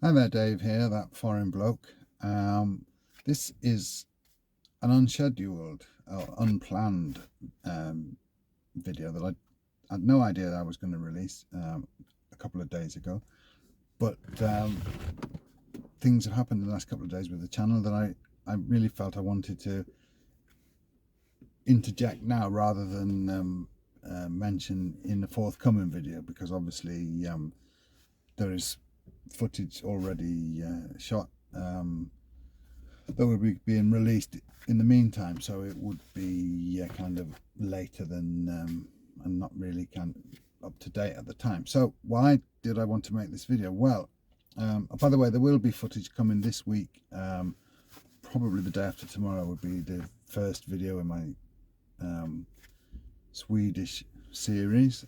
Hi there, Dave here, that foreign bloke. This is an unscheduled or unplanned video that I had no idea that I was going to release a couple of days ago. But things have happened in the last couple of days with the channel that I really felt I wanted to interject now rather than mention in the forthcoming video, because obviously there is footage already shot that would be being released in the meantime, so it would be kind of later than and not really kind of up to date at the time. So why did I want to make this video? Well, by the way, there will be footage coming this week. Probably the day after tomorrow would be the first video in my Swedish series.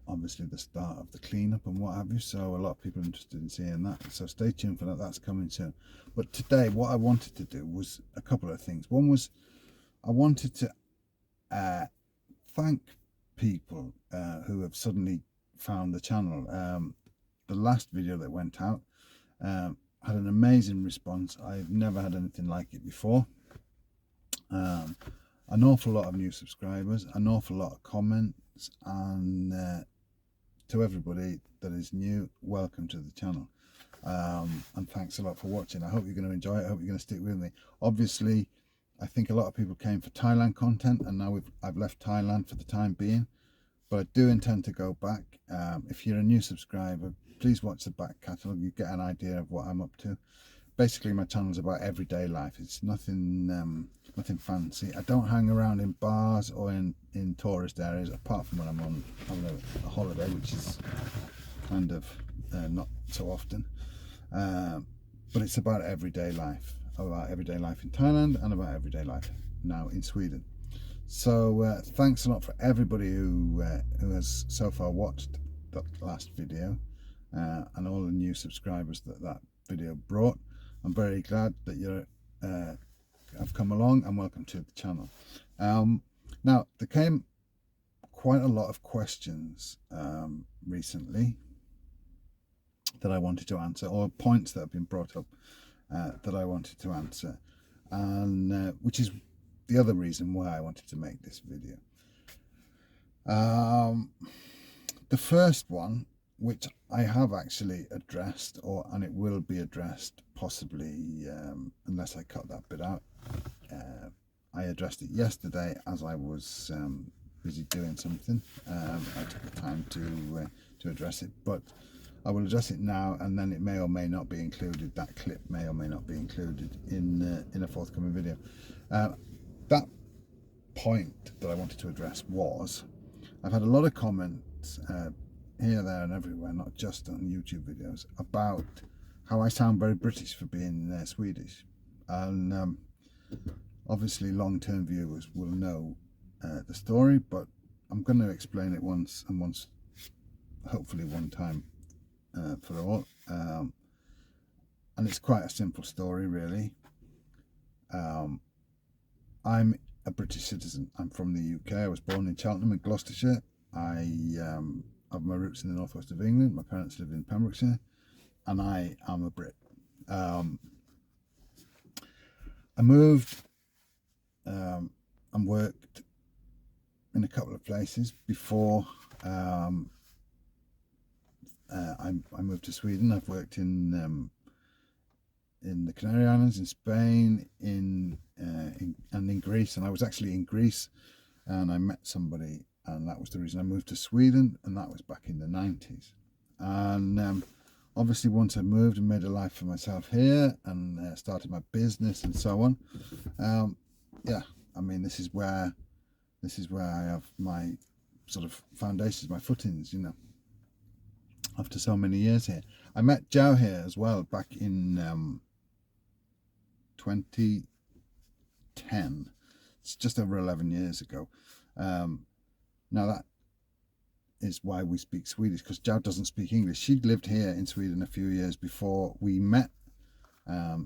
Obviously the start of the cleanup and what have you, so a lot of people are interested in seeing that, so stay tuned for that. That's coming soon. But today what I wanted to do was a couple of things. One was I wanted to thank people who have suddenly found the channel. The last video that went out had an amazing response. I've never had anything like it before. An awful lot of new subscribers, an awful lot of comments, and to everybody that is new, welcome to the channel, and thanks a lot for watching. I hope you're going to enjoy it. I hope you're going to stick with me. Obviously, I think a lot of people came for Thailand content, and now I've left Thailand for the time being, but I do intend to go back. If you're a new subscriber, please watch the back catalogue. You get an idea of what I'm up to. Basically, my channel is about everyday life. It's nothing nothing fancy. I don't hang around in bars or in tourist areas, apart from when I'm on a holiday, which is kind of not so often. But it's about everyday life in Thailand and about everyday life now in Sweden. So thanks a lot for everybody who has so far watched that last video, and all the new subscribers that video brought. I'm very glad that you have come along, and welcome to the channel. Now, there came quite a lot of questions recently that I wanted to answer, or points that have been brought up that I wanted to answer, and which is the other reason why I wanted to make this video. The first one, which I have actually addressed, and it will be addressed possibly, unless I cut that bit out. I addressed it yesterday as I was busy doing something. I took the time to address it, but I will address it now, and then it may or may not be included. That clip may or may not be included in a forthcoming video. That point that I wanted to address was, I've had a lot of comments here, there and everywhere, not just on YouTube videos, about how I sound very British for being Swedish. And obviously long-term viewers will know the story, but I'm going to explain it once, hopefully one time for all. And it's quite a simple story, really. I'm a British citizen. I'm from the UK. I was born in Cheltenham in Gloucestershire. I have my roots in the northwest of England. My parents live in Pembrokeshire, and I am a Brit. I moved and worked in a couple of places before I moved to Sweden. I've worked in the Canary Islands, in Spain, and in Greece. And I was actually in Greece, and I met somebody, and that was the reason I moved to Sweden, and that was back in the 90s. And obviously once I moved and made a life for myself here, and started my business and so on, yeah, I mean, this is where I have my sort of foundations, my footings, you know, after so many years here. I met Joe here as well back in 2010. It's just over 11 years ago. Now that is why we speak Swedish, because Joe doesn't speak English. She'd lived here in Sweden a few years before we met.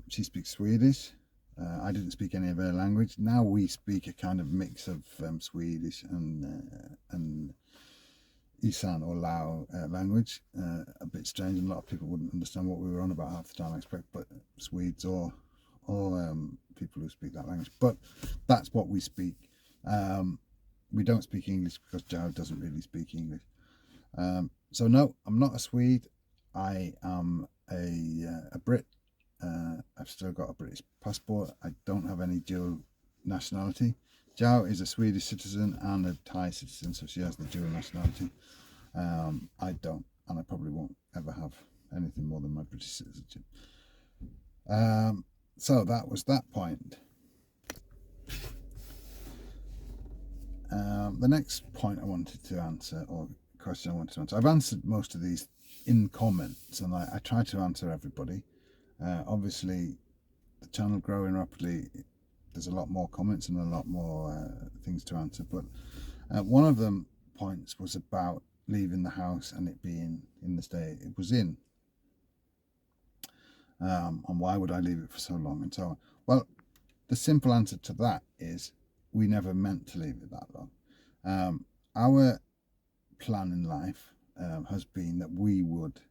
She speaks Swedish. I didn't speak any of her language. Now we speak a kind of mix of Swedish and Isan or Lao language, a bit strange, and a lot of people wouldn't understand what we were on about half the time, I expect, but Swedes or people who speak that language. But that's what we speak. We don't speak English because Joe doesn't really speak English. So no, I'm not a Swede. I am a Brit. I've still got a British passport. I don't have any dual nationality. Joe is a Swedish citizen and a Thai citizen, so she has the dual nationality. I don't, and I probably won't ever have anything more than my British citizenship. So that was that point. The next point I wanted to answer, or question I wanted to answer, I've answered most of these in comments, and I try to answer everybody. Obviously, the channel growing rapidly, there's a lot more comments and a lot more things to answer, but one of them points was about leaving the house and it being in the state it was in, and why would I leave it for so long and so on. Well, the simple answer to that is we never meant to leave it that long. Our plan in life has been that we would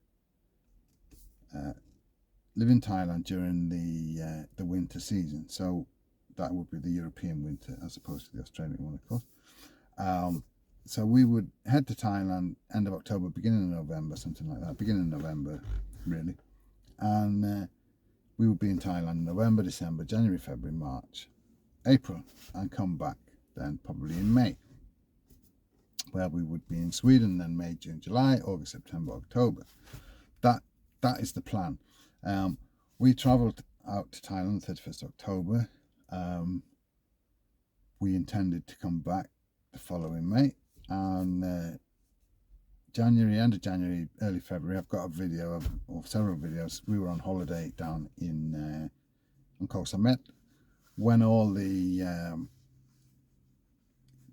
live in Thailand during the winter season, so that would be the European winter as opposed to the Australian one, of course. So we would head to Thailand end of October, beginning of November, something like that, beginning of November really, and we would be in Thailand in November, December, January, February, March, April, and come back then probably in May, where we would be in Sweden then May, June, July, August, September, October. That is the plan. We travelled out to Thailand 31st October. We intended to come back the following May, and January, end of January, early February, I've got a video of several videos. We were on holiday down in Koh Samet when all the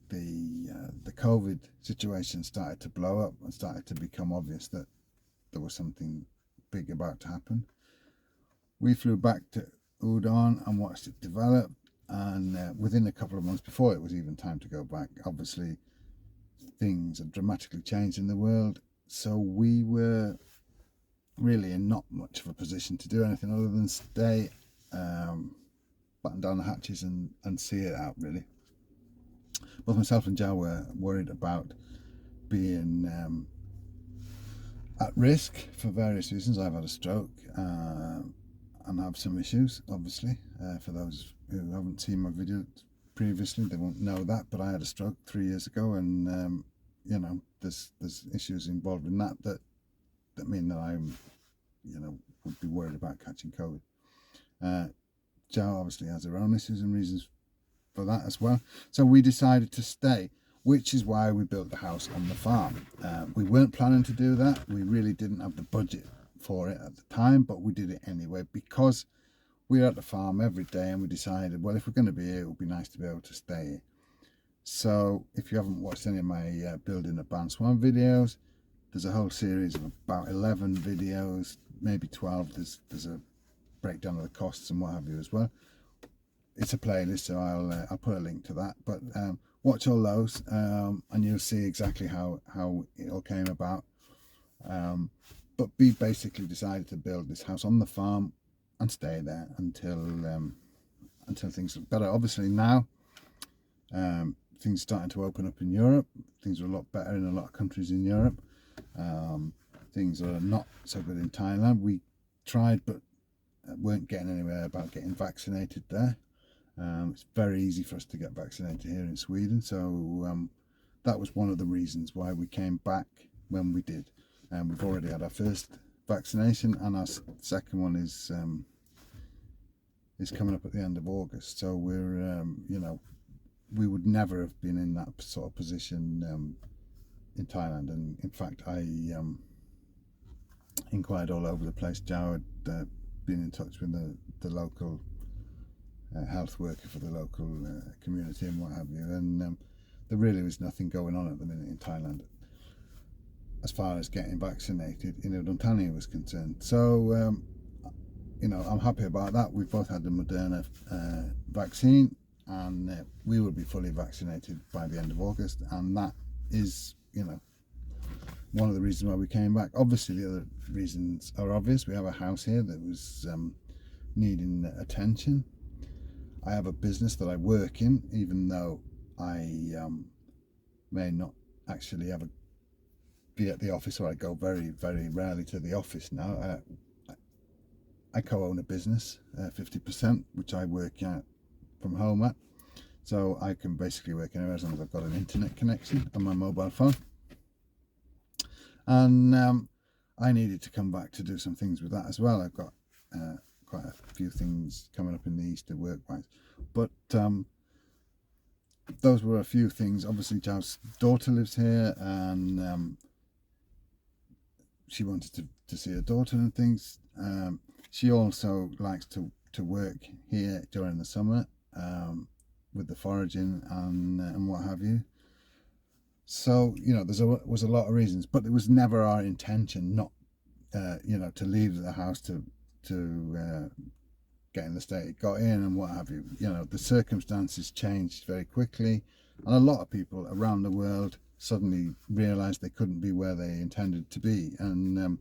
COVID situation started to blow up and started to become obvious that there was something big about to happen. We flew back to Udon and watched it develop, and within a couple of months before it was even time to go back, obviously things had dramatically changed in the world, so we were really in not much of a position to do anything other than stay, button down the hatches and see it out really. Both myself and Joe were worried about being at risk for various reasons. I've had a stroke and have some issues, obviously. For those who haven't seen my video previously, they won't know that, but I had a stroke 3 years ago, and you know, there's issues involved in that mean that I'm, you know, would be worried about catching COVID. Jo obviously has her own issues and reasons for that as well, so we decided to stay, which is why we built the house on the farm. We weren't planning to do that. We really didn't have the budget for it at the time, but we did it anyway because we were at the farm every day, and we decided, well, if we're going to be here, it would be nice to be able to stay here. So if you haven't watched any of my building a Ban Swan videos, there's a whole series of about 11 videos, maybe 12. There's a breakdown of the costs and what have you as well. It's a playlist, so I'll put a link to that, but watch all those, and you'll see exactly how it all came about. But we basically decided to build this house on the farm and stay there until things look better. Obviously now things are starting to open up in Europe. Things are a lot better in a lot of countries in Europe. Things are not so good in Thailand. We tried but weren't getting anywhere about getting vaccinated there. It's very easy for us to get vaccinated here in Sweden, so that was one of the reasons why we came back when we did. We've already had our first vaccination, and our second one is coming up at the end of August. So we're you know, we would never have been in that sort of position in Thailand. And in fact, I inquired all over the place. Joe had been in touch with the local health worker for the local community and what have you, and there really was nothing going on at the minute in Thailand as far as getting vaccinated in Udon was concerned. So you know, I'm happy about that. We've both had the Moderna vaccine, and we will be fully vaccinated by the end of August, and that is, you know, one of the reasons why we came back. Obviously the other reasons are obvious. We have a house here that was needing attention. I have a business that I work in, even though I may not actually be at the office, or I go very, very rarely to the office now. I co-own a business, 50%, which I work out from home at. So I can basically work anywhere as long as I've got an internet connection on my mobile phone. And I needed to come back to do some things with that as well. I've got quite a few things coming up in the Easter work-wise. But those were a few things. Obviously, Jav's daughter lives here, and she wanted to see her daughter and things. She also likes to work here during the summer with the foraging and what have you. So, you know, there was a lot of reasons, but it was never our intention not, you know, to leave the house to get in the state it got in and what have you. You know, the circumstances changed very quickly, and a lot of people around the world suddenly realized they couldn't be where they intended to be. And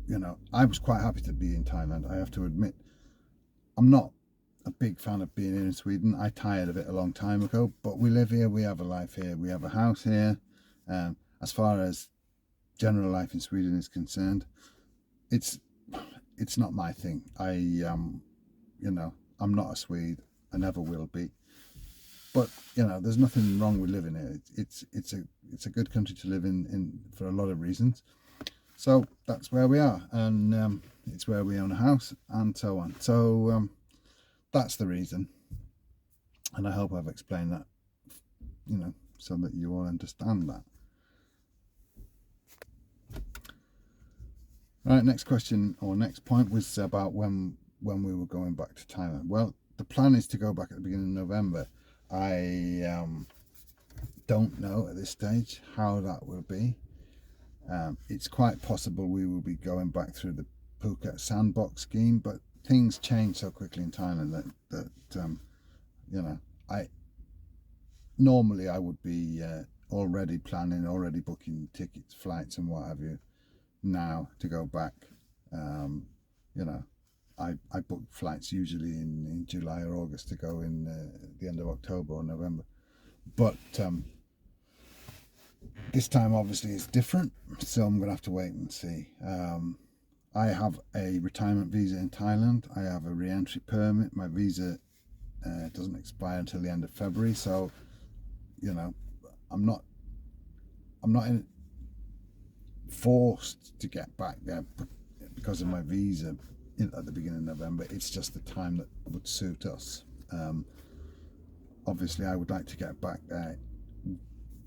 you know, I was quite happy to be in Thailand, I have to admit. I'm not a big fan of being in Sweden. I tired of it a long time ago, but we live here, we have a life here, we have a house here. As far as general life in Sweden is concerned, it's not my thing. You know, I'm not a Swede, I never will be. But you know, there's nothing wrong with living here. It's a good country to live in for a lot of reasons. So that's where we are, and it's where we own a house and so on. So that's the reason, and I hope I've explained that, you know, so that you all understand that. Right, next question, or next point, was about when we were going back to Thailand. Well, the plan is to go back at the beginning of November. I don't know at this stage how that will be. It's quite possible we will be going back through the Phuket sandbox scheme, but things change so quickly in Thailand that you know, normally I would be already planning, already booking tickets, flights and what have you now to go back. You know, I book flights usually in July or August to go in the end of October or November, but this time obviously is different, so I'm gonna have to wait and see. I have a retirement visa in Thailand. I have a re-entry permit. My visa doesn't expire until the end of February, so you know, I'm not forced to get back there because of my visa at the beginning of November. It's just the time that would suit us. Obviously I would like to get back there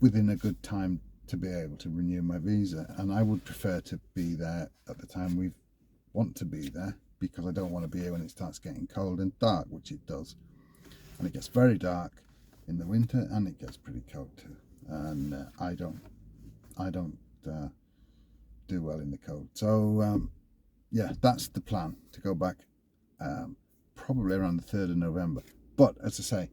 within a good time to be able to renew my visa, and I would prefer to be there at the time we want to be there, because I don't want to be here when it starts getting cold and dark, which it does, and it gets very dark in the winter and it gets pretty cold too, and I don't do well in the cold. So yeah, that's the plan, to go back probably around the 3rd of November. But as I say,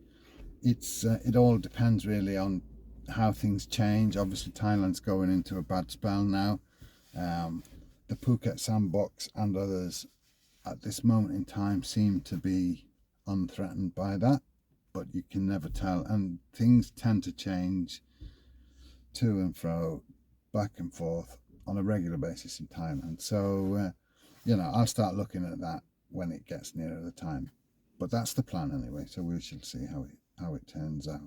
it all depends really on how things change. Obviously Thailand's going into a bad spell now. The Phuket sandbox and others at this moment in time seem to be unthreatened by that, but you can never tell, and things tend to change to and fro, back and forth on a regular basis in Thailand. So you know, I'll start looking at that when it gets nearer the time, but that's the plan anyway, so we shall see how it turns out.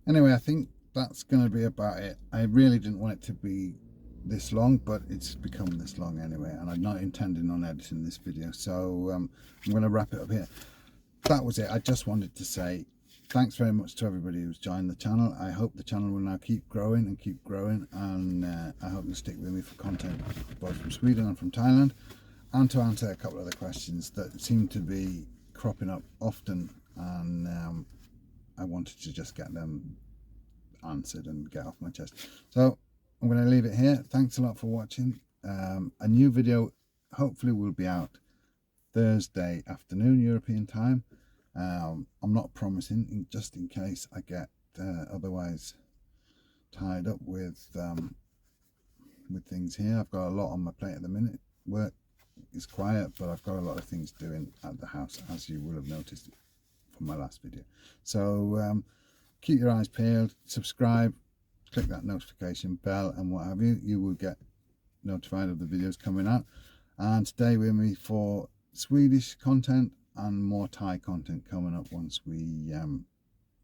Anyway, I think that's going to be about it. I really didn't want it to be this long, but it's become this long anyway, and I'm not intending on editing this video, so I'm going to wrap it up here. That was it. I just wanted to say thanks very much to everybody who's joined the channel. I hope the channel will now keep growing, and I hope you'll stick with me for content both from Sweden and from Thailand, and to answer a couple of the questions that seem to be cropping up often, and I wanted to just get them answered and get off my chest. So I'm going to leave it here. Thanks a lot for watching. A new video hopefully will be out Thursday afternoon European time. I'm not promising, just in case I get otherwise tied up with things here. I've got a lot on my plate at the minute. Work is quiet, but I've got a lot of things doing at the house, as you will have noticed from my last video. So keep your eyes peeled, subscribe, click that notification bell and what have you. You will get notified of the videos coming out, and stay with me for Swedish content and more Thai content coming up once we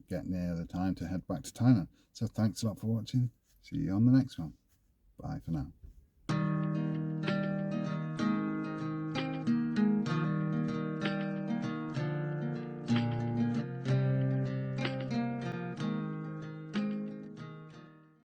get near the time to head back to Thailand. So thanks a lot for watching. See you on the next one. Bye for now.